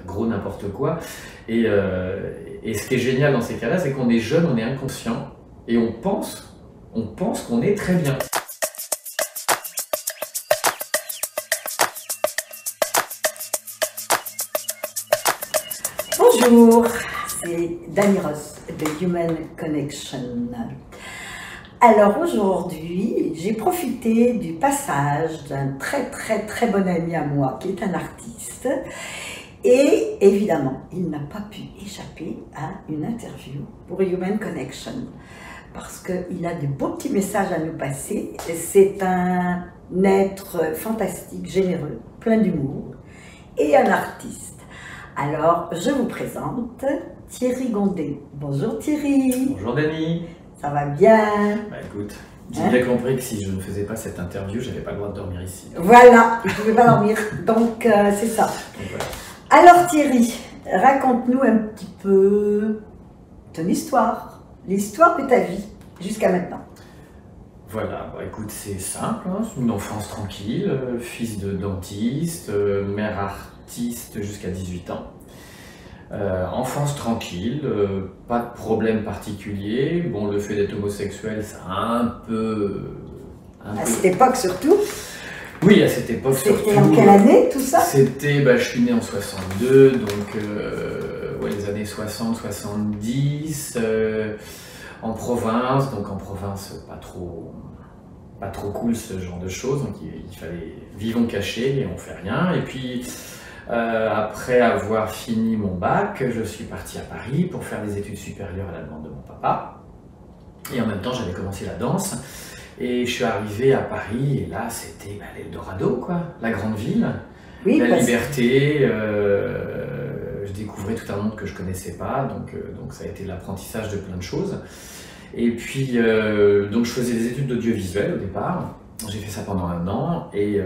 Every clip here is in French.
faire gros n'importe quoi. Et ce qui est génial dans ces cas-là, c'est qu'on est jeune, on est inconscient, et on pense qu'on est très bien. Bonjour, c'est Dani Ross de Human Connection. Alors aujourd'hui, j'ai profité du passage d'un très bon ami à moi qui est un artiste et évidemment, il n'a pas pu échapper à une interview pour Human Connection parce qu'il a de beaux petits messages à nous passer. C'est un être fantastique, généreux, plein d'humour et un artiste. Alors, je vous présente Thierry Gondet. Bonjour Thierry. Bonjour Dani. Ça va bien? Bah écoute, j'ai bien compris que si je ne faisais pas cette interview, j'avais pas le droit de dormir ici. Voilà, je ne pouvais pas dormir, donc c'est ça. Donc, voilà. Alors Thierry, raconte-nous un petit peu ton histoire, l'histoire de ta vie jusqu'à maintenant. Voilà, bah écoute, c'est simple, hein, c'est une enfance tranquille, fils de dentiste, mère artiste jusqu'à 18 ans. Enfance tranquille, pas de problème particulier. Bon, le fait d'être homosexuel, ça a un peu... À cette époque surtout? Oui, à cette époque surtout. C'était en quelle année tout ça? C'était, je suis né en 62, donc ouais, les années 60, 70, en province, donc en province pas trop cool ce genre de choses, donc il fallait vivons cachés et on fait rien. Et puis après avoir fini mon bac, je suis parti à Paris pour faire des études supérieures à la demande de mon papa. Et en même temps, j'avais commencé la danse. Et je suis arrivé à Paris, et là, c'était l'Eldorado, quoi, la grande ville, oui, la liberté. Je découvrais tout un monde que je connaissais pas, donc ça a été l'apprentissage de plein de choses. Et puis, donc je faisais des études d'audiovisuel au départ. J'ai fait ça pendant 1 an, et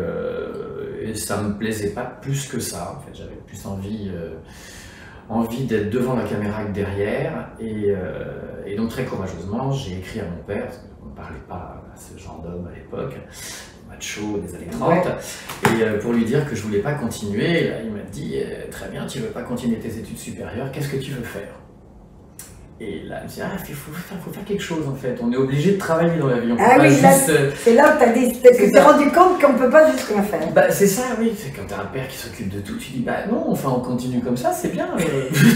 ça me plaisait pas plus que ça. En fait, j'avais plus envie d'être devant la caméra que derrière, et donc très courageusement, j'ai écrit à mon père, parce qu'on ne parlait pas à ce genre d'homme à l'époque, macho des années 30, ouais. Et pour lui dire que je voulais pas continuer. Et là, il m'a dit très bien, tu veux pas continuer tes études supérieures, qu'est-ce que tu veux faire? Et là, je me suis dit, il faut faire quelque chose en fait, on est obligé de travailler dans la vie. Ah oui, c'est là où tu t'es rendu compte qu'on ne peut pas juste rien faire. Bah, c'est ça, oui, c'est quand tu as un père qui s'occupe de tout, tu dis, non, enfin on continue comme ça, c'est bien,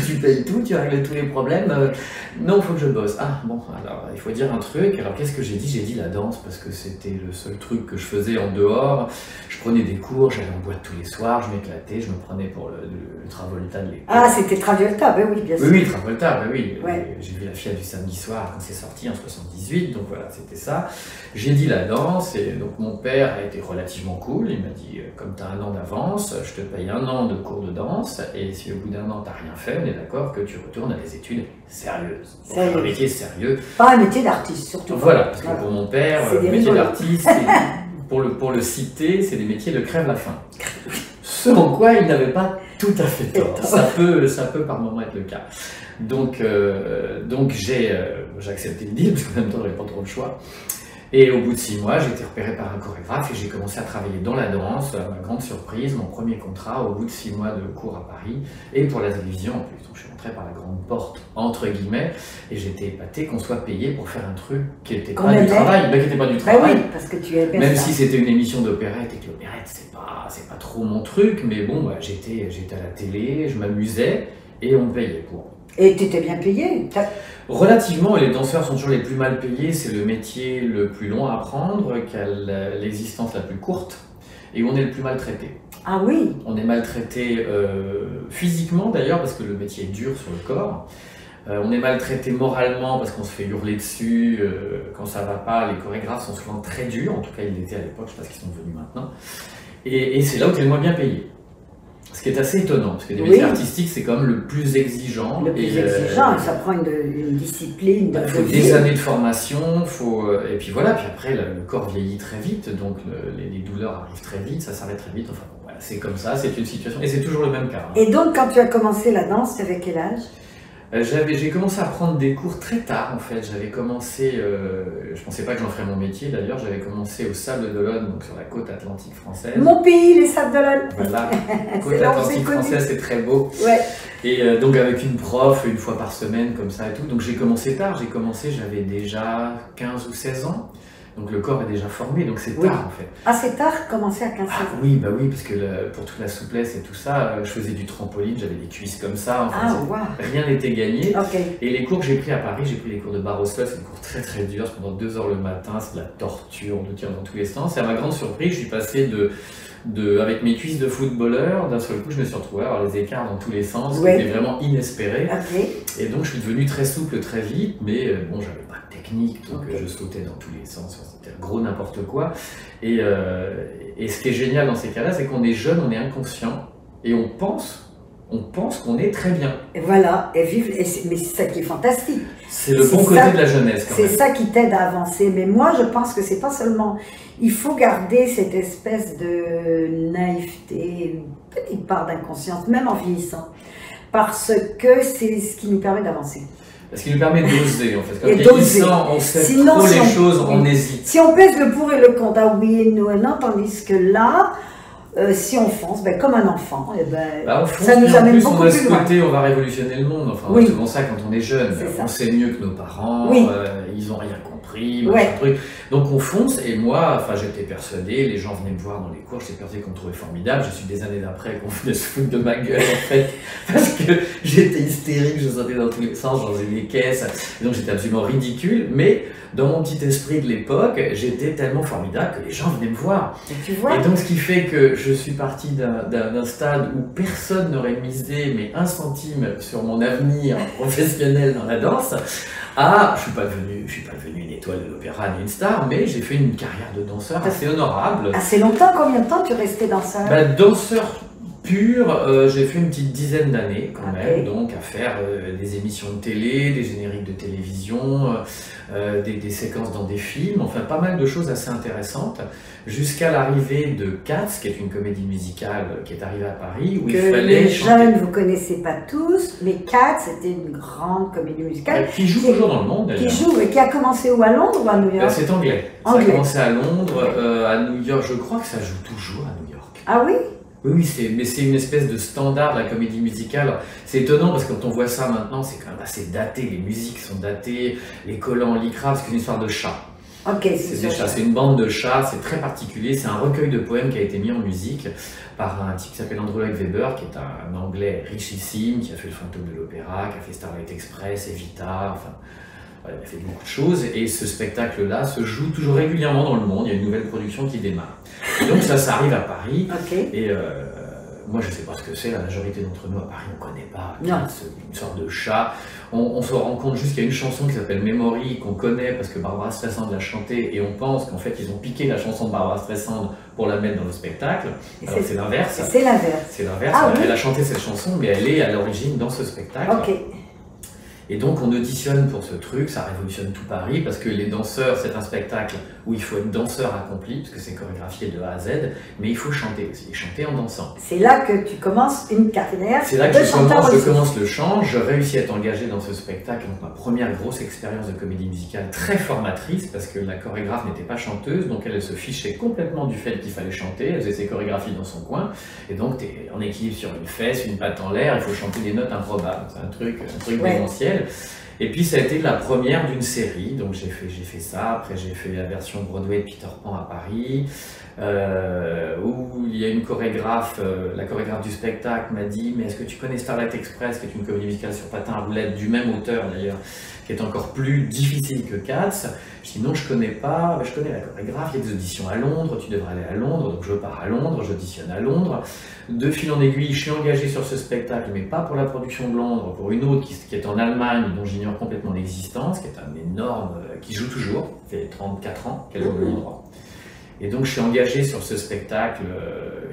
tu payes tout, tu règles tous les problèmes, non, il faut que je bosse. Ah bon, alors il faut dire un truc, alors qu'est-ce que j'ai dit? J'ai dit la danse parce que c'était le seul truc que je faisais en dehors, je prenais des cours, j'allais en boîte tous les soirs, je m'éclatais, je me prenais pour le Travolta de l'époque. Ah, c'était Travolta, ben oui, bien sûr. Oui, Travolta, ben oui. Ouais. J'ai vu la Fiat du samedi soir quand c'est sorti en 78, donc voilà, c'était ça. J'ai dit la danse, et donc mon père a été relativement cool, il m'a dit, comme tu as 1 an d'avance, je te paye 1 an de cours de danse, et si au bout d'1 an tu n'as rien fait, on est d'accord que tu retournes à des études sérieuses. Donc, un métier sérieux. Pas un métier d'artiste, surtout. Voilà, parce que pour mon père, le métier d'artiste, pour le citer, c'est des métiers de crève la faim. Ce en quoi il n'avait pas tout à fait tort. Ça peut par moment être le cas. Donc j'ai accepté le deal, parce qu'en même temps, j'avais pas trop le choix. Et au bout de 6 mois, j'ai été repéré par un chorégraphe et j'ai commencé à travailler dans la danse. À ma grande surprise, mon premier contrat au bout de 6 mois de cours à Paris, et pour la télévision en plus. Donc je suis rentré par la grande porte, entre guillemets, et j'étais épaté qu'on soit payé pour faire un truc qui n'était pas du travail. Qui n'était pas du travail. Oui, parce que tu aimais même ça. Si c'était une émission d'opérette, et que l'opérette, c'est pas trop mon truc, mais bon, j'étais à la télé, je m'amusais, et on me payait pour. Et tu étais bien payé? Relativement, et les danseurs sont toujours les plus mal payés, c'est le métier le plus long à apprendre, qui a l'existence la plus courte, et où on est le plus maltraité. Ah oui? On est maltraité physiquement d'ailleurs, parce que le métier est dur sur le corps. On est maltraité moralement, parce qu'on se fait hurler dessus quand ça va pas. Les chorégraphes sont souvent très durs, en tout cas ils l'étaient à l'époque, je ne sais pas ce qu'ils sont devenus maintenant. Et c'est là où tu es le moins bien payé. Ce qui est assez étonnant, parce que les métiers artistiques, c'est quand même le plus exigeant. Le plus exigeant, ça prend une discipline. Il faut des années de formation, et puis voilà, puis après le corps vieillit très vite, donc les douleurs arrivent très vite, ça s'arrête très vite, enfin bon, voilà, c'est comme ça, c'est une situation, et c'est toujours le même cas. Hein. Et donc quand tu as commencé la danse, tu avais quel âge? J'ai commencé à prendre des cours très tard en fait. J'avais commencé, je pensais pas que j'en ferais mon métier d'ailleurs, j'avais commencé au Sable d'Olonne, donc sur la côte atlantique française. Mon pays, les Sables d'Olonne. Voilà, côte atlantique française, c'est très beau. Ouais. Et donc avec une prof, une fois par semaine comme ça et tout. Donc j'ai commencé tard, j'avais déjà 15 ou 16 ans. Donc le corps est déjà formé, donc c'est tard en fait. Ah, c'est tard, commencer à 15 ans. Oui, bah oui, parce que pour toute la souplesse et tout ça, je faisais du trampoline, j'avais des cuisses comme ça, enfin, rien n'était gagné. Et les cours que j'ai pris à Paris, j'ai pris les cours de barre au sol, c'est des cours très très durs, c'est pendant 2 heures le matin, c'est de la torture, on nous tire dans tous les sens. Et à ma grande surprise, je suis passé avec mes cuisses de footballeur, d'un seul coup je me suis retrouvé à avoir les écarts dans tous les sens, c'était vraiment inespéré. Et donc je suis devenu très souple très vite, mais bon, j'avais pas de technique, donc je sautais dans tous les sens, c'était gros n'importe quoi. Et ce qui est génial dans ces cas-là, c'est qu'on est jeune, on est inconscient, et on pense qu'on est très bien. Et voilà, mais c'est ça qui est fantastique. C'est le bon côté de la jeunesse quand même. C'est ça qui t'aide à avancer. Mais moi, je pense que c'est pas seulement... Il faut garder cette espèce de naïveté, une petite part d'inconscience, même en vieillissant. Parce que c'est ce qui nous permet d'avancer. Parce qu'il nous permet d'oser en fait. Quand vieillissant, on sait trop les choses, on hésite. Si on pèse le pour et le contre, ah oui, non, tandis que là... si on fonce, comme un enfant, on fonce, ça nous amène beaucoup plus loin. Côté, on va révolutionner le monde. Enfin, c'est souvent ça quand on est jeune. On sait mieux que nos parents, ils n'ont rien compris, truc. Donc on fonce, et moi, enfin, j'étais persuadé, les gens venaient me voir dans les cours, j'étais persuadé qu'on me trouvait formidable. Je suis des années d'après qu'on venait se foutre de ma gueule en fait, parce que j'étais hystérique, je sautais dans tous les sens, j'en faisais des caisses, et donc j'étais absolument ridicule, mais dans mon petit esprit de l'époque, j'étais tellement formidable que les gens venaient me voir. Et donc ce qui fait que je suis parti d'un stade où personne n'aurait misé mais un centime sur mon avenir professionnel dans la danse, je suis pas devenu une étoile de l'opéra ni une star, mais j'ai fait une carrière de danseur assez honorable. Assez longtemps? Combien de temps tu restais danseur? Danseur pur, j'ai fait une petite dizaine d'années quand même, donc à faire des émissions de télé, des génériques de télévision, des séquences dans des films, enfin pas mal de choses assez intéressantes, jusqu'à l'arrivée de Cats, qui est une comédie musicale qui est arrivée à Paris, où il fallait les chanter. jeunes, vous ne connaissez pas tous, mais Cats, c'était une grande comédie musicale. Qui joue toujours dans le monde d'ailleurs. Qui joue, et qui a commencé où, à Londres ou à New York? C'est anglais. Ça a commencé à Londres, à New York, je crois que ça joue toujours à New York. Ah oui? Oui, mais c'est une espèce de standard de la comédie musicale. C'est étonnant parce que quand on voit ça maintenant, c'est quand même assez daté. Les musiques sont datées, les collants en lycra, parce que c'est une histoire de chats. C'est des chats, c'est une bande de chats, c'est très particulier. C'est un recueil de poèmes qui a été mis en musique par un type qui s'appelle Andrew Lloyd Webber, qui est un anglais richissime, qui a fait le Fantôme de l'Opéra, qui a fait Starlight Express, Evita, enfin... Voilà, il a fait beaucoup de choses, et ce spectacle-là se joue toujours régulièrement dans le monde. Il y a une nouvelle production qui démarre. Et donc ça arrive à Paris, et moi je ne sais pas ce que c'est, la majorité d'entre nous à Paris on ne connaît pas, une sorte de chat. On se rend compte juste qu'il y a une chanson qui s'appelle Memory, qu'on connaît parce que Barbara Streisand l'a chantée, et on pense qu'en fait ils ont piqué la chanson de Barbara Streisand pour la mettre dans le spectacle. Alors c'est l'inverse. C'est l'inverse. C'est l'inverse. Elle a chanté cette chanson, mais elle est à l'origine dans ce spectacle. Et donc on auditionne pour ce truc, ça révolutionne tout Paris, parce que les danseurs, c'est un spectacle où il faut être danseur accompli, parce que c'est chorégraphié de A à Z, mais il faut chanter aussi, et chanter en dansant. C'est là que tu commences une carrière de chanteur. C'est là que je commence le chant, je réussis à être engagé dans ce spectacle, donc ma première grosse expérience de comédie musicale, très formatrice, parce que la chorégraphe n'était pas chanteuse, donc elle se fichait complètement du fait qu'il fallait chanter, elle faisait ses chorégraphies dans son coin, et donc tu es en équilibre sur une fesse, une patte en l'air, il faut chanter des notes improbables, c'est un truc démentiel. Et puis ça a été la première d'une série, donc j'ai fait ça, après j'ai fait la version Broadway de Peter Pan à Paris, où il y a une chorégraphe, la chorégraphe du spectacle m'a dit « Mais est-ce que tu connais Starlight Express, qui est une comédie musicale sur patin à roulettes, du même auteur d'ailleurs, qui est encore plus difficile que Cats ?» Je dis « Non, je connais pas, mais je connais la chorégraphe, il y a des auditions à Londres, tu devrais aller à Londres. » Donc je pars à Londres, j'auditionne à Londres. De fil en aiguille, je suis engagé sur ce spectacle, mais pas pour la production de Londres, pour une autre qui est en Allemagne, dont j'ignore complètement l'existence, qui est un énorme, qui joue toujours, qui fait 34 ans qu'elle joue le droit. Et donc je suis engagé sur ce spectacle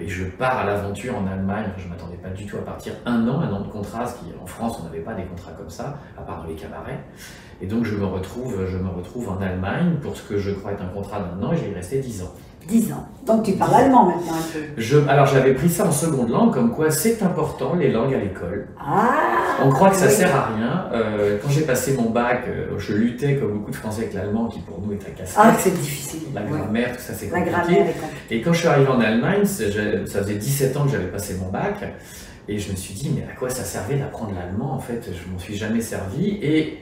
et je pars à l'aventure en Allemagne. Je ne m'attendais pas du tout à partir un an de contrat, parce qu'en France on n'avait pas des contrats comme ça, à part dans les cabarets. Et donc je me retrouve en Allemagne pour ce que je crois être un contrat d'1 an, et j'y resté 10 ans. 10 ans. Donc tu parles allemand maintenant un peu. Alors j'avais pris ça en seconde langue, comme quoi c'est important les langues à l'école. Ah, On croit que ça oui. sert à rien. Quand j'ai passé mon bac, je luttais comme beaucoup de Français avec l'allemand qui pour nous est un casse-tête. Ah, c'est difficile. La Oui. grammaire, tout ça c'est La compliqué. grammaire est compliquée. Et quand je suis arrivé en Allemagne, ça faisait 17 ans que j'avais passé mon bac, et je me suis dit, mais à quoi ça servait d'apprendre l'allemand? En fait, je m'en suis jamais servi, et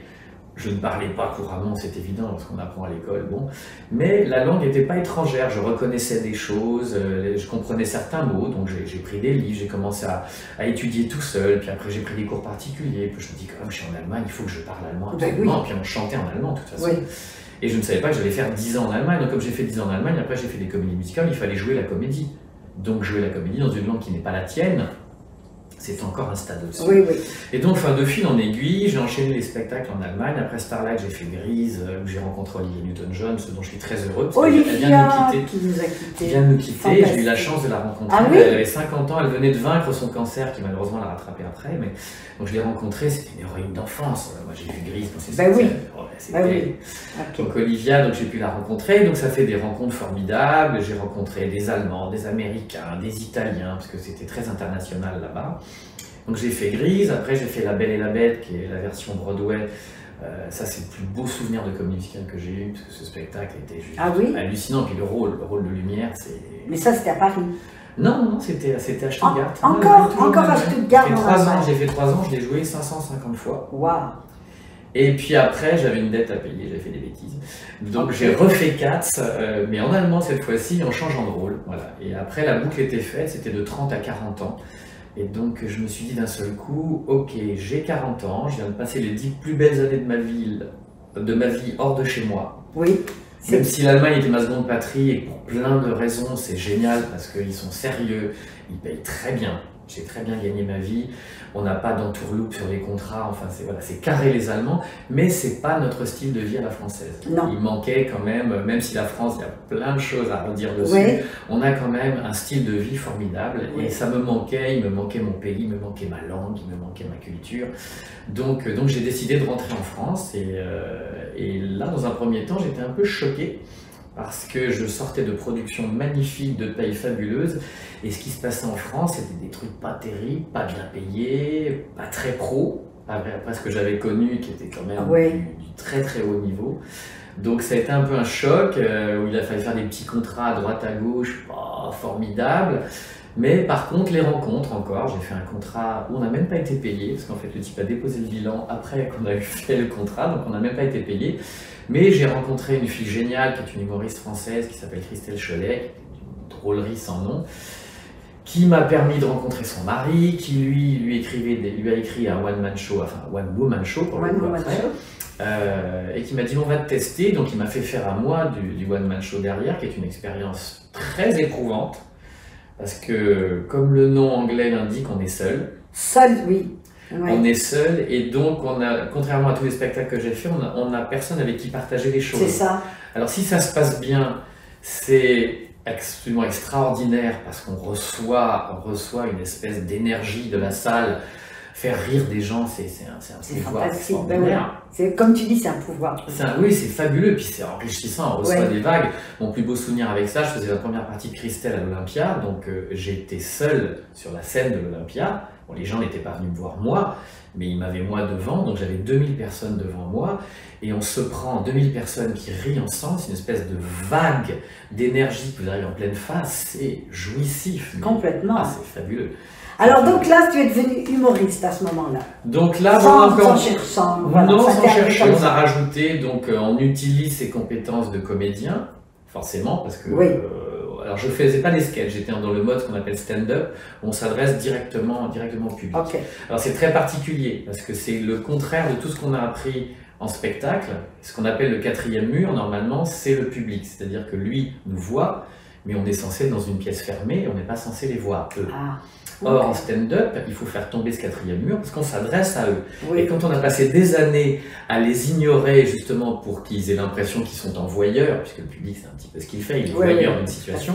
je ne parlais pas couramment, c'est évident, parce qu'on apprend à l'école, bon. Mais la langue n'était pas étrangère, je reconnaissais des choses, je comprenais certains mots, donc j'ai pris des livres, j'ai commencé à étudier tout seul, puis après j'ai pris des cours particuliers, puis je me dis, quand même, je suis en Allemagne, il faut que je parle allemand absolument, puis on chantait en allemand de toute façon. Oui. Et je ne savais pas que j'allais faire 10 ans en Allemagne. Donc comme j'ai fait 10 ans en Allemagne, après j'ai fait des comédies musicales, il fallait jouer la comédie. Donc jouer la comédie dans une langue qui n'est pas la tienne, c'est encore un stade au-dessus. Oui, oui. Et donc de fil en aiguille, j'ai enchaîné les spectacles en Allemagne. Après Starlight, j'ai fait Grise, où j'ai rencontré Olivia Newton-John, ce dont je suis très heureux. Parce qu'elle vient de nous quitter. Qui nous a quittés. Elle vient de nous quitter, j'ai eu la chance de la rencontrer. Ah oui? Elle avait 50 ans, elle venait de vaincre son cancer qui malheureusement l'a rattrapée après. Mais... Donc je l'ai rencontrée, c'était une héroïne d'enfance. Moi j'ai vu Grise quand c'est Ben oui. c'était... Ben oui. Okay. Donc Olivia, donc j'ai pu la rencontrer, donc ça fait des rencontres formidables. J'ai rencontré des Allemands, des Américains, des Italiens, parce que c'était très international là-bas. Donc j'ai fait Grise, après j'ai fait La Belle et la Bête, qui est la version Broadway. Ça c'est le plus beau souvenir de comédie musicale que j'ai eu, parce que ce spectacle était juste hallucinant. Puis le rôle de Lumière, c'est... Mais ça c'était à Paris? Non, c'était à Stuttgart. Encore à Stuttgart. J'ai fait 3 ans, je l'ai joué 550 fois. Waouh. Et puis après, j'avais une dette à payer, j'avais fait des bêtises. Donc j'ai refait Cats, mais en allemand cette fois-ci, en changeant de rôle. Voilà. Et après, la boucle était faite, c'était de 30 à 40 ans. Et donc je me suis dit d'un seul coup, ok, j'ai 40 ans, je viens de passer les 10 plus belles années de ma vie hors de chez moi. Oui. Même si l'Allemagne était ma seconde patrie, et pour plein de raisons, c'est génial parce qu'ils sont sérieux, ils payent très bien. J'ai très bien gagné ma vie, on n'a pas d'entourloupe sur les contrats, enfin c'est carré les Allemands, mais c'est pas notre style de vie à la française. Non. Il manquait quand même si la France, il y a plein de choses à redire dessus, oui. On a quand même un style de vie formidable, oui. Et ça me manquait, il me manquait mon pays, il me manquait ma langue, il me manquait ma culture. Donc j'ai décidé de rentrer en France, et là dans un premier temps j'étais un peu choqué, parce que je sortais de productions magnifiques, de taille fabuleuse, et ce qui se passait en France, c'était des trucs pas terribles, pas bien payés, pas très pro, après ce que j'avais connu, qui était quand même du très très haut niveau. Donc ça a été un peu un choc, où il a fallu faire des petits contrats à droite à gauche, pas formidables. Mais par contre, les rencontres encore, j'ai fait un contrat où on n'a même pas été payé, parce qu'en fait le type a déposé le bilan après qu'on a eu fait le contrat, donc on n'a même pas été payé. Mais j'ai rencontré une fille géniale qui est une humoriste française qui s'appelle Christelle Cholet, qui est une drôlerie sans nom, qui m'a permis de rencontrer son mari, qui lui a écrit un one-man show, enfin un one-woman show pour le coup après, et qui m'a dit on va te tester, donc il m'a fait faire à moi du one-man show derrière, qui est une expérience très éprouvante, parce que comme le nom anglais l'indique, on est seul. Seul, oui. Ouais. On est seul, et donc contrairement à tous les spectacles que j'ai fait, on n'a personne avec qui partager les choses. C'est ça. Alors si ça se passe bien, c'est absolument extraordinaire parce qu'on reçoit une espèce d'énergie de la salle. Faire rire des gens, c'est un pouvoir extraordinaire. Ben comme tu dis, c'est un pouvoir. Oui, c'est fabuleux, puis c'est enrichissant, on reçoit des vagues. Mon plus beau souvenir avec ça, je faisais la première partie de Christelle à l'Olympia, donc j'étais seul sur la scène de l'Olympia. Bon, les gens n'étaient pas venus me voir moi, mais ils m'avaient moi devant, donc j'avais 2000 personnes devant moi, et on se prend 2000 personnes qui rient ensemble, c'est une espèce de vague d'énergie que vous arrivez en pleine face, c'est jouissif. Complètement. C'est fabuleux. Alors donc là, tu es devenu humoriste à ce moment-là. Donc là, sans chercher, on a rajouté, donc on utilise ses compétences de comédien, forcément, parce que... Oui. Alors je ne faisais pas des sketchs, j'étais dans le mode qu'on appelle stand-up, où on s'adresse directement au public. Okay. Alors c'est très particulier, parce que c'est le contraire de tout ce qu'on a appris en spectacle. Ce qu'on appelle le 4e mur, normalement, c'est le public. C'est-à-dire que lui nous voit, mais on est censé être dans une pièce fermée, et on n'est pas censé les voir, eux. Or, en stand-up, il faut faire tomber ce 4e mur parce qu'on s'adresse à eux. Oui. Et quand on a passé des années à les ignorer, justement, pour qu'ils aient l'impression qu'ils sont en voyeur, puisque le public, c'est un petit peu ce qu'il fait, il est voyeur d'une situation,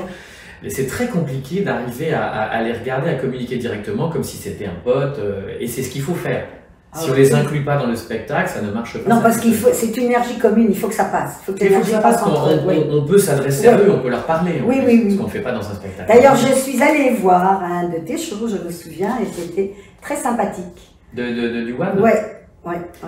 c'est très compliqué d'arriver à les regarder, à communiquer directement comme si c'était un pote, et c'est ce qu'il faut faire. Si on les inclut pas dans le spectacle, ça ne marche pas. Non, parce qu'il faut, c'est une énergie commune, il faut que ça passe. Il faut que ça passe. On peut s'adresser à eux, on peut leur parler. Ce qu'on ne fait pas dans un spectacle. D'ailleurs, je suis allée voir un de tes shows, je me souviens, et c'était très sympathique. Du One?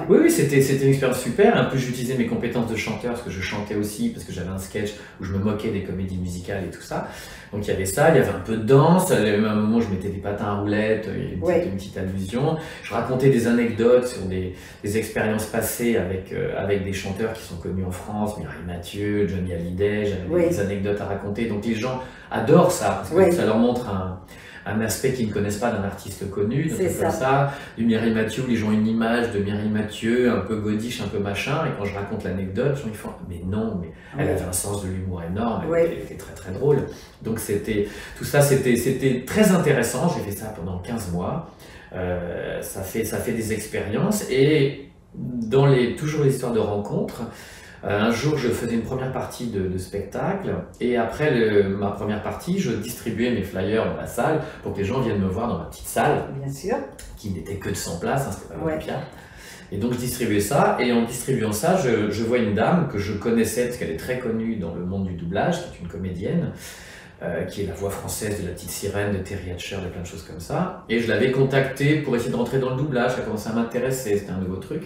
Oui, c'était une expérience super. En plus, j'utilisais mes compétences de chanteur, parce que je chantais aussi, parce que j'avais un sketch où je me moquais des comédies musicales et tout ça. Donc il y avait ça, il y avait un peu de danse, à un moment je mettais des patins à roulettes, il y avait une petite allusion. Je racontais des anecdotes sur des expériences passées avec des chanteurs qui sont connus en France, Mireille Mathieu, Johnny Hallyday, j'avais des anecdotes à raconter. Donc les gens adorent ça, parce que ça leur montre un aspect qu'ils ne connaissent pas d'un artiste connu, donc comme ça, du Mireille Mathieu, les gens ont une image de Mireille Mathieu, un peu godiche, un peu machin, et quand je raconte l'anecdote, les gens ils font « mais non, mais elle avait un sens de l'humour énorme, elle était très très drôle ». Donc tout ça c'était très intéressant, j'ai fait ça pendant 15 mois, ça fait des expériences, et dans toujours l'histoire de rencontres, un jour, je faisais une première partie de spectacle et après ma première partie, je distribuais mes flyers dans la salle pour que les gens viennent me voir dans ma petite salle, bien sûr, qui n'était que de 100 places, c'était pas l'Olympia. Et donc je distribuais ça, et en distribuant ça, je vois une dame que je connaissais parce qu'elle est très connue dans le monde du doublage, qui est une comédienne, qui est la voix française de La Petite Sirène, de Terry Hatcher, de plein de choses comme ça. Et je l'avais contactée pour essayer de rentrer dans le doublage, ça commençait à m'intéresser, c'était un nouveau truc.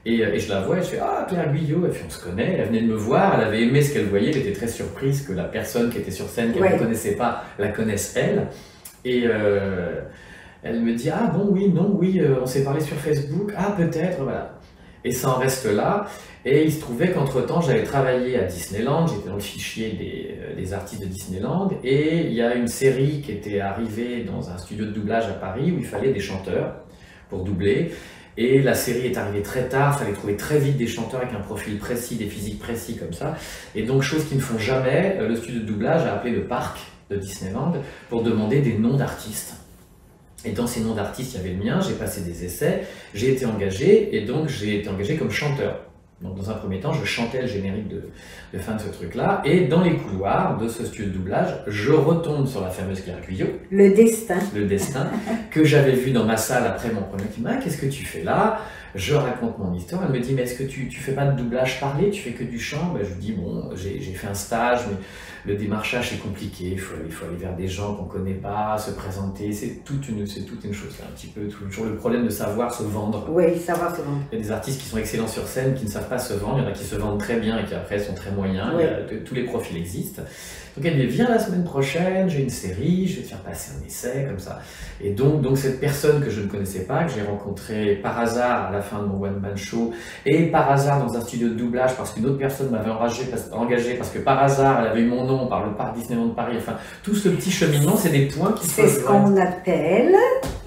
Et je la vois et je fais « Ah, Claire Guyot !» Et puis on se connaît, elle venait de me voir, elle avait aimé ce qu'elle voyait, elle était très surprise que la personne qui était sur scène, qu'elle ne connaissait pas, la connaisse elle. Et elle me dit « Ah bon, oui, non, oui, on s'est parlé sur Facebook, ah peut-être, voilà. » Et ça en reste là. Et il se trouvait qu'entre-temps, j'avais travaillé à Disneyland, j'étais dans le fichier des artistes de Disneyland, et il y a une série qui était arrivée dans un studio de doublage à Paris où il fallait des chanteurs pour doubler. Et la série est arrivée très tard, il fallait trouver très vite des chanteurs avec un profil précis, des physiques précis comme ça. Et donc, chose qu'ils ne font jamais, le studio de doublage a appelé le parc de Disneyland pour demander des noms d'artistes. Et dans ces noms d'artistes, il y avait le mien, j'ai passé des essais, j'ai été engagé, et donc j'ai été engagé comme chanteur. Donc dans un premier temps, je chantais le générique de fin de ce truc-là, et dans les couloirs de ce studio de doublage, je retombe sur la fameuse Claire Guyot. Le destin. Le destin, que j'avais vu dans ma salle après mon premier film. Ah, qu'est-ce que tu fais là? Je raconte mon histoire, elle me dit, mais est-ce que tu fais pas de doublage parlé, tu fais que du chant? Je lui dis, bon, j'ai fait un stage, mais le démarchage est compliqué, il faut aller vers des gens qu'on ne connaît pas, se présenter, c'est toute une chose, c'est un petit peu toujours le problème de savoir se vendre. Oui, savoir se vendre. Il y a des artistes qui sont excellents sur scène, qui ne savent pas se vendre, il y en a qui se vendent très bien et qui après sont très moyens, tous les profils existent. Donc elle me dit, viens la semaine prochaine, j'ai une série, je vais te faire passer un essai, comme ça. Et donc cette personne que je ne connaissais pas, que j'ai rencontrée par hasard à la fin de mon one-man show, et par hasard dans un studio de doublage, parce qu'une autre personne m'avait engagé, parce que par hasard elle avait eu mon nom par le parc Disneyland de Paris, enfin tout ce petit cheminement, c'est des points qui c'est ce qu'on appelle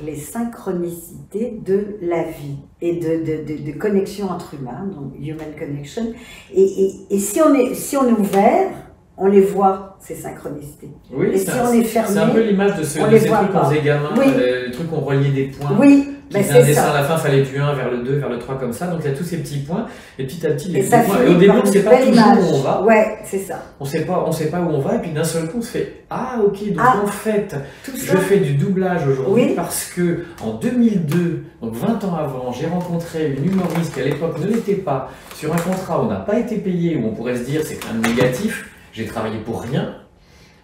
les synchronicités de la vie et de connexion entre humains, donc human connection. Et si on est ouvert, on les voit, ces synchronicités. Oui, et si on est fermé, c'est un peu l'image de ces trucs qu'on faisait gamin, les trucs qu'on reliait des points. Oui, qui faisait un dessin à la fin, fallait du 1 vers le 2, vers le 3 comme ça, donc il y a tous ces petits points, et petit à petit, les petits points. Et au début, on ne sait pas toujours où on va. Ouais, c'est ça. On sait pas où on va, et puis d'un seul coup, on se fait « Ah, ok, donc en fait, je fais du doublage aujourd'hui parce que en 2002, donc 20 ans avant, j'ai rencontré une humoriste qui à l'époque ne l'était pas, sur un contrat où on n'a pas été payé, où on pourrait se dire c'est un négatif, j'ai travaillé pour rien,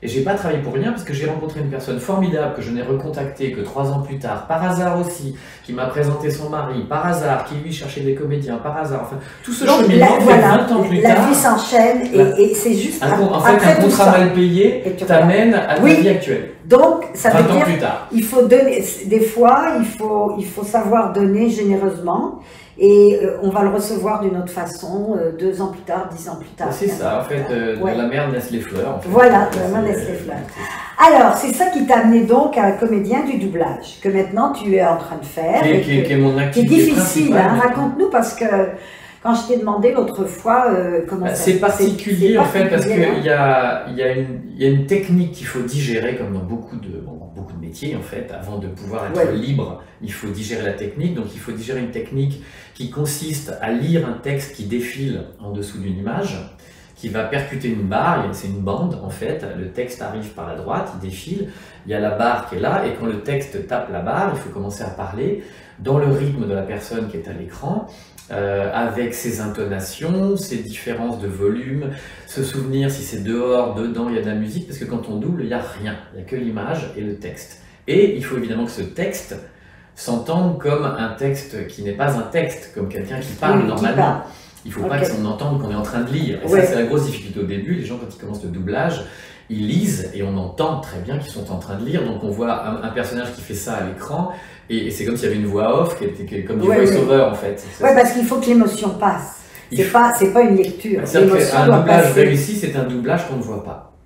et j'ai pas travaillé pour rien parce que j'ai rencontré une personne formidable que je n'ai recontactée que 3 ans plus tard, par hasard aussi, qui m'a présenté son mari, par hasard, qui lui cherchait des comédiens, par hasard, enfin, tout ce cheminement fait 20 ans plus tard. La vie s'enchaîne et c'est juste en fait, un contrat mal payé t'amène à ta vie actuelle. Donc, ça veut 20 ans dire plus tard. Il faut donner, des fois, il faut savoir donner généreusement. Et on va le recevoir d'une autre façon, 2 ans plus tard, 10 ans plus tard. C'est ça, en fait, de la mer naissent les fleurs. En fait. Voilà, de la mer naissent les fleurs. Alors, c'est ça qui t'a amené donc à un comédien du doublage, que maintenant tu es en train de faire. Qui est mon activité qui est difficile, hein, raconte-nous, parce que quand je t'ai demandé l'autre fois comment ça... C'est particulier en fait, parce qu'il y a une technique qu'il faut digérer, comme dans beaucoup de métiers en fait. Avant de pouvoir être libre, il faut digérer la technique. Donc il faut digérer une technique qui consiste à lire un texte qui défile en dessous d'une image, qui va percuter une barre, c'est une bande en fait, le texte arrive par la droite, il défile, il y a la barre qui est là, et quand le texte tape la barre, il faut commencer à parler dans le rythme de la personne qui est à l'écran, avec ses intonations, ses différences de volume, se souvenir si c'est dehors, dedans, il y a de la musique, parce que quand on double, il n'y a rien, il n'y a que l'image et le texte. Et il faut évidemment que ce texte s'entende comme un texte qui n'est pas un texte, comme quelqu'un qui parle normalement. Il ne faut pas qu'on entende qu'on est en train de lire. Et ça, c'est la grosse difficulté au début. Les gens, quand ils commencent le doublage, ils lisent et on entend très bien qu'ils sont en train de lire. Donc on voit un personnage qui fait ça à l'écran et c'est comme s'il y avait une voix off qui était comme du voice-over en fait. Oui, parce qu'il faut que l'émotion passe. C'est pas une lecture. Un doublage réussi, c'est un doublage qu'on ne voit pas.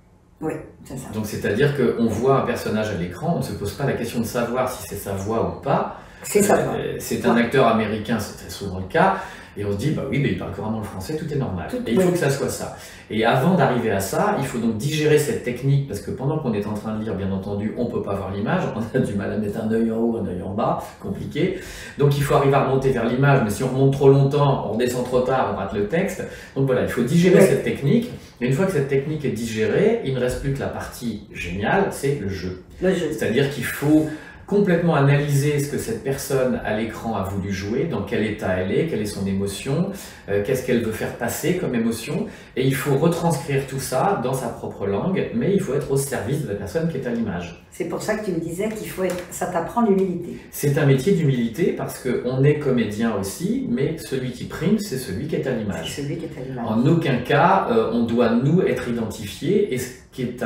Oui, c'est ça. Donc c'est-à-dire qu'on voit un personnage à l'écran, on ne se pose pas la question de savoir si c'est sa voix ou pas. C'est sa voix. C'est un acteur américain, c'est très souvent le cas. Et on se dit, bah oui, mais il parle couramment le français, tout est normal. Et il faut que ça soit ça. Et avant d'arriver à ça, il faut donc digérer cette technique, parce que pendant qu'on est en train de lire, bien entendu, on ne peut pas voir l'image, on a du mal à mettre un œil en haut, un œil en bas, compliqué. Donc il faut arriver à remonter vers l'image, mais si on remonte trop longtemps, on redescend trop tard, on rate le texte. Donc voilà, il faut digérer cette technique. Et une fois que cette technique est digérée, il ne reste plus que la partie géniale, c'est le jeu. C'est-à-dire qu'il faut complètement analyser ce que cette personne à l'écran a voulu jouer, dans quel état elle est, quelle est son émotion, qu'est-ce qu'elle veut faire passer comme émotion, et il faut retranscrire tout ça dans sa propre langue, mais il faut être au service de la personne qui est à l'image. C'est pour ça que tu me disais qu'il faut être, ça t'apprend l'humilité. C'est un métier d'humilité parce qu'on est comédien aussi, mais celui qui prime, c'est celui qui est à l'image. C'est celui qui est à l'image. En aucun cas, on doit nous être identifiés, et ce qui est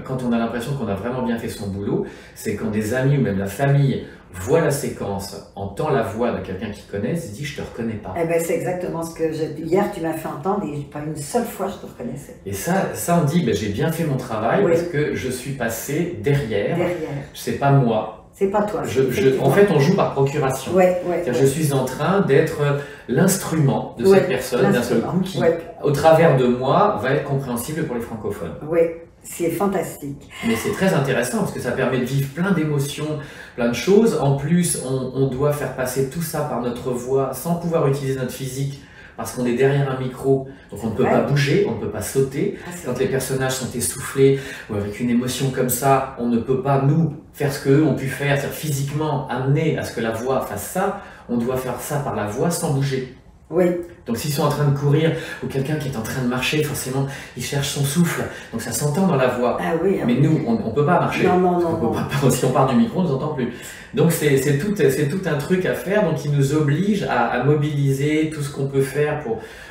quand on a l'impression qu'on a vraiment bien fait son boulot, c'est quand des amis ou même la famille voit la séquence, entend la voix de quelqu'un qu'ils connaissent, se dit « je te reconnais pas ». Eh ben, c'est exactement ce que hier tu m'as fait entendre et pas une seule fois je te reconnaissais. Et ça on dit ben, j'ai bien fait mon travail parce que je suis passé derrière. C'est pas moi. C'est pas toi. En fait, on joue par procuration. Je suis en train d'être l'instrument de cette personne d'un seul coup qui, au travers de moi, va être compréhensible pour les francophones. Oui. C'est fantastique. Mais c'est très intéressant parce que ça permet de vivre plein d'émotions, plein de choses. En plus, on doit faire passer tout ça par notre voix sans pouvoir utiliser notre physique parce qu'on est derrière un micro. Donc on ne peut pas bouger, on ne peut pas sauter. Quand les personnages sont essoufflés ou avec une émotion comme ça, on ne peut pas, nous, faire ce qu'eux ont pu faire, c'est-à-dire physiquement amener à ce que la voix fasse ça. On doit faire ça par la voix sans bouger. Donc s'ils sont en train de courir ou quelqu'un qui est en train de marcher, forcément il cherche son souffle, donc ça s'entend dans la voix. Mais nous, on ne peut pas marcher. Si on part du micro, on ne nous entend plus. Donc c'est tout un truc à faire, donc il nous oblige à mobiliser tout ce qu'on peut faire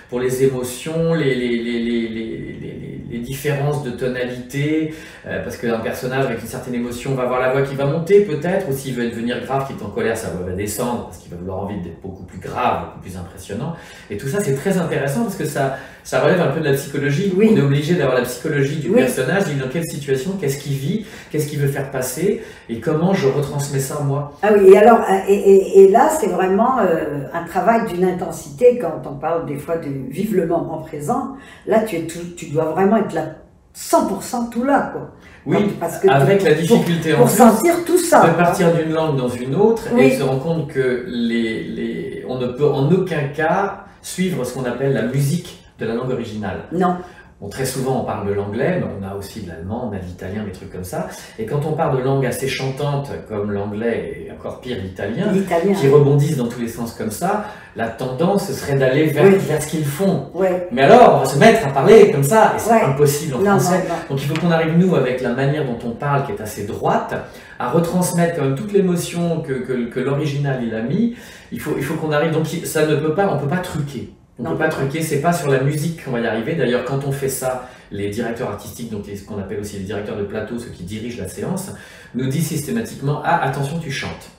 pour les émotions, les différences de tonalité, parce qu'un personnage avec une certaine émotion va avoir la voix qui va monter peut-être, ou s'il veut devenir grave, qui est en colère, sa voix va descendre, parce qu'il va vouloir envie d'être beaucoup plus grave, beaucoup plus impressionnant. Et tout ça c'est très intéressant parce que ça relève un peu de la psychologie. On est obligé d'avoir la psychologie du personnage, dans quelle situation, qu'est-ce qu'il vit, qu'est-ce qu'il veut faire passer, et comment je retransmets ça moi. Ah oui, et alors, et là c'est vraiment un travail d'une intensité quand on parle des fois de vivre le moment présent. Là tu dois vraiment être là 100% tout là quoi. Oui, parce que avec la difficulté pour sentir tout ça. De partir d'une langue dans une autre et se rendre compte que on ne peut en aucun cas suivre ce qu'on appelle la musique de la langue originale. Non. Bon, très souvent on parle de l'anglais, mais on a aussi de l'allemand, on a de l'italien, des trucs comme ça. Et quand on parle de langues assez chantantes comme l'anglais et encore pire l'italien, qui rebondissent dans tous les sens comme ça, la tendance serait d'aller vers ce qu'ils font. Mais alors on va se mettre à parler comme ça, et c'est impossible en français. Donc il faut qu'on arrive nous avec la manière dont on parle qui est assez droite, à retransmettre quand même toute l'émotion que l'original il a mis. Il faut qu'on arrive, donc ça ne peut pas, on peut pas truquer. On ne peut pas truquer, c'est pas sur la musique qu'on va y arriver. D'ailleurs, quand on fait ça, les directeurs artistiques, donc ce qu'on appelle aussi les directeurs de plateau, ceux qui dirigent la séance, nous disent systématiquement « Ah, attention, tu chantes ».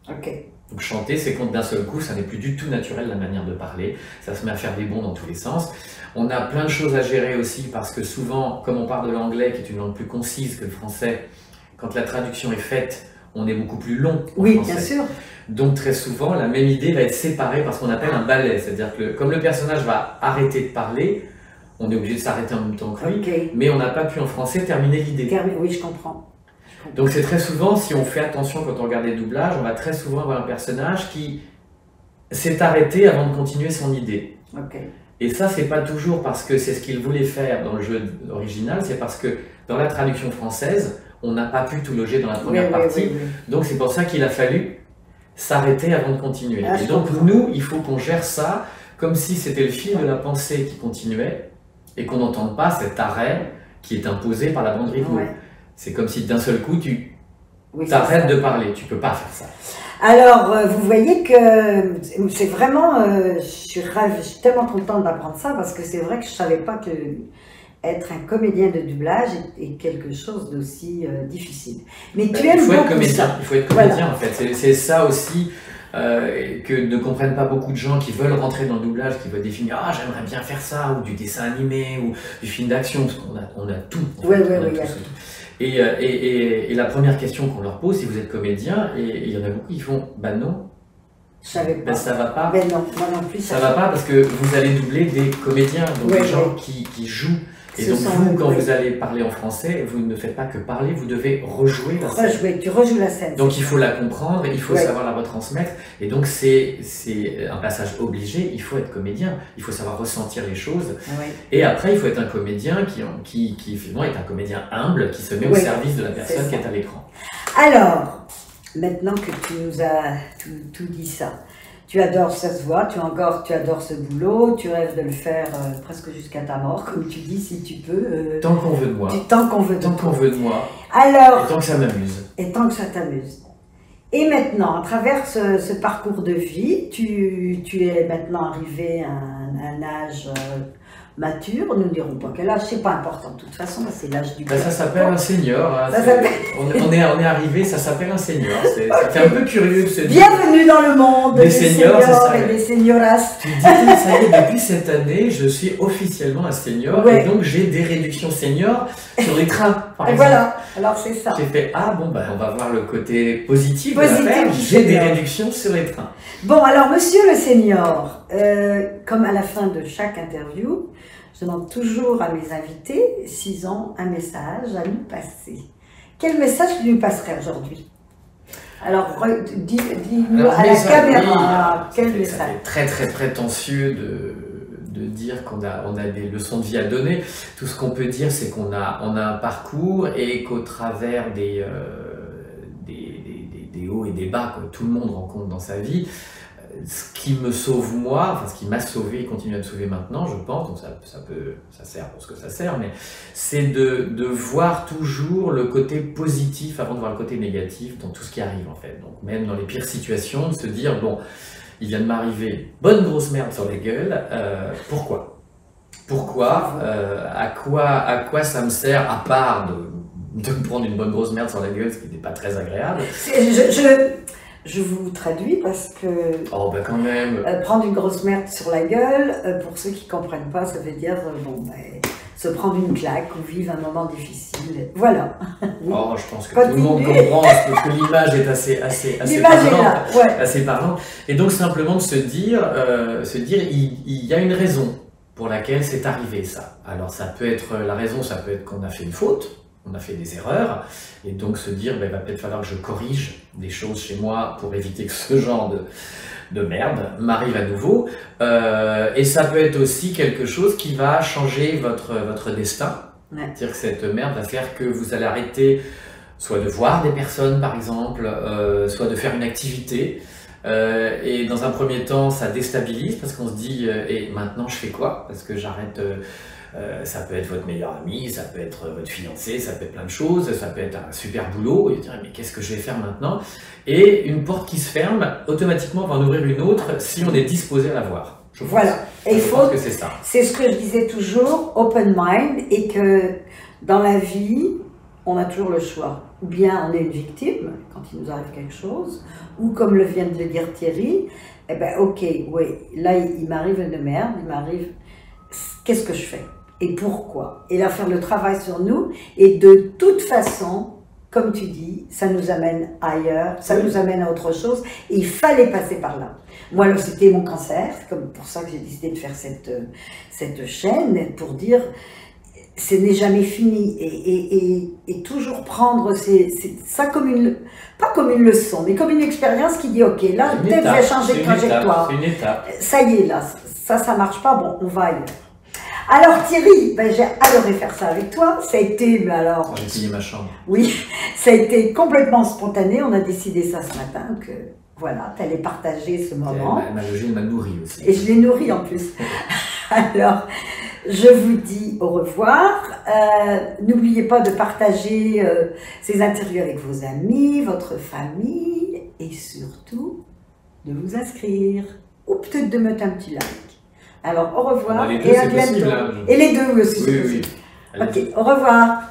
Donc chanter, c'est quand d'un seul coup, ça n'est plus du tout naturel la manière de parler, ça se met à faire des bonds dans tous les sens. On a plein de choses à gérer aussi parce que souvent, comme on parle de l'anglais, qui est une langue plus concise que le français, quand la traduction est faite, on est beaucoup plus long en français. Bien sûr. Donc très souvent, la même idée va être séparée par ce qu'on appelle un ballet. C'est-à-dire que comme le personnage va arrêter de parler, on est obligé de s'arrêter en même temps que lui, mais on n'a pas pu en français terminer l'idée. Oui, je comprends. Donc c'est très souvent, si on fait attention quand on regarde les doublages, on va très souvent avoir un personnage qui s'est arrêté avant de continuer son idée. Et ça, c'est pas toujours parce que c'est ce qu'il voulait faire dans le jeu original, c'est parce que dans la traduction française, on n'a pas pu tout loger dans la première partie. Donc c'est pour ça qu'il a fallu s'arrêter avant de continuer. Ah, et donc nous, il faut qu'on gère ça comme si c'était le fil de la pensée qui continuait et qu'on n'entende pas cet arrêt qui est imposé par la bande rythmo. C'est comme si d'un seul coup, tu t'arrêtes de parler. Tu peux pas faire ça. Alors, vous voyez que c'est vraiment... je suis tellement contente d'apprendre ça parce que c'est vrai que je savais pas que être un comédien de doublage est quelque chose d'aussi difficile. Mais tu aimes beaucoup comédien, ça. Il faut être comédien en fait. C'est ça aussi que ne comprennent pas beaucoup de gens qui veulent rentrer dans le doublage, qui veulent définir « Ah, j'aimerais bien faire ça » ou du dessin animé ou du film d'action, parce qu'on a tout. Et la première question qu'on leur pose, si vous êtes comédien, et il y en a beaucoup qui font « Bah non, je savais pas. Ben, ça va pas. Ben non, moi non plus. Ça va pas parce que vous allez doubler des comédiens, donc des gens qui jouent. Et donc vous, quand vous allez parler en français, vous ne faites pas que parler, vous devez rejouer la scène. Tu rejoues la scène. Donc il faut la comprendre, il faut savoir la retransmettre. Et donc c'est un passage obligé, il faut être comédien, il faut savoir ressentir les choses. Et après, il faut être un comédien qui finalement est un comédien humble, qui se met au service de la personne qui est à l'écran. Alors, maintenant que tu nous as tout dit ça, tu adores cette voix, tu adores ce boulot, tu rêves de le faire presque jusqu'à ta mort, comme tu dis, si tu peux. Tant qu'on veut de moi. Tant qu'on veut de moi. Alors, et tant que ça m'amuse. Et tant que ça t'amuse. Et maintenant, à travers ce parcours de vie, tu es maintenant arrivé à un âge mature, nous ne dirons pas quel âge, c'est pas important de toute façon, c'est l'âge du cœur. Ça s'appelle un senior, hein, on est arrivé, ça s'appelle un senior, ça fait un peu curieux de se dire. Bienvenue dans le monde des seniors et des senioras. Tu dis, ça y est, depuis cette année, je suis officiellement un senior, et donc j'ai des réductions seniors sur les trains, par exemple. Voilà, alors c'est ça. J'ai fait, ah bon, on va voir le côté positif de l'affaire, j'ai des réductions sur les trains. Bon, alors monsieur le senior, comme à la fin de chaque interview, je demande toujours à mes invités s'ils ont un message à nous passer. Quel message tu nous passerais aujourd'hui? Alors, dis-nous à la caméra, quel message? C'est très très prétentieux de dire qu'on a des leçons de vie à donner. Tout ce qu'on peut dire, c'est qu'on a un parcours et qu'au travers des hauts et des bas que tout le monde rencontre dans sa vie, ce qui me sauve moi, enfin ce qui m'a sauvé et continue à me sauver maintenant, je pense, donc ça sert pour ce que ça sert, mais c'est de voir toujours le côté positif avant de voir le côté négatif dans tout ce qui arrive en fait. Donc même dans les pires situations, de se dire bon, il vient de m'arriver bonne grosse merde sur la gueule, pourquoi? À quoi ça me sert à part de me prendre une bonne grosse merde sur la gueule, ce qui n'est pas très agréable. Je vous traduis parce que oh, ben quand même. Prendre une grosse merde sur la gueule, pour ceux qui ne comprennent pas, ça veut dire se prendre une claque ou vivre un moment difficile. Voilà. Oh, je pense que tout le monde comprend parce que l'image est assez parlante, assez parlante. Et donc simplement de se dire il y a une raison pour laquelle c'est arrivé ça. Alors ça peut être la raison, ça peut être qu'on a fait une faute. On a fait des erreurs, et donc se dire, il va peut-être falloir que je corrige des choses chez moi pour éviter que ce genre de merde m'arrive à nouveau. Et ça peut être aussi quelque chose qui va changer votre destin. C'est-à-dire que cette merde va faire que vous allez arrêter soit de voir des personnes, par exemple, soit de faire une activité. Et dans un premier temps, ça déstabilise parce qu'on se dit, et maintenant je fais quoi? Parce que j'arrête... ça peut être votre meilleur ami, ça peut être votre fiancé, ça peut être plein de choses, ça peut être un super boulot, et dire mais qu'est-ce que je vais faire maintenant? Et une porte qui se ferme, automatiquement va en ouvrir une autre si on est disposé à la voir. Voilà, et il faut que c'est ça. C'est ce que je disais toujours, open mind, et que dans la vie, on a toujours le choix. Ou bien on est une victime quand il nous arrive quelque chose, ou comme le vient de le dire Thierry, eh ben ok, oui, là il m'arrive une merde, il m'arrive, qu'est-ce que je fais? Et pourquoi? Et là, faire le travail sur nous. Et de toute façon, comme tu dis, ça nous amène ailleurs, ça nous amène à autre chose. Et il fallait passer par là. Moi, c'était mon cancer, c'est comme pour ça que j'ai décidé de faire cette chaîne, pour dire, ce n'est jamais fini. Et toujours prendre ça comme pas comme une leçon, mais comme une expérience qui dit, ok, là, peut-être je vais changer de trajectoire. C'est une étape. Ça y est, là. ça marche pas, bon, on va ailleurs. Alors Thierry, ben, j'ai adoré faire ça avec toi, ça a été, mais alors... J'ai payé ma chambre. Oui, ça a été complètement spontané, on a décidé ça ce matin, que voilà, tu allais partager ce moment. Elle m'a logé, elle m'a nourri aussi. Et je l'ai nourri en plus. Alors, je vous dis au revoir. N'oubliez pas de partager ces interviews avec vos amis, votre famille, et surtout de vous inscrire, ou peut-être de mettre un petit like. Alors, au revoir Les deux, et à c'est bientôt. possible, hein. Et les deux aussi. Oui, oui. Ok, au revoir.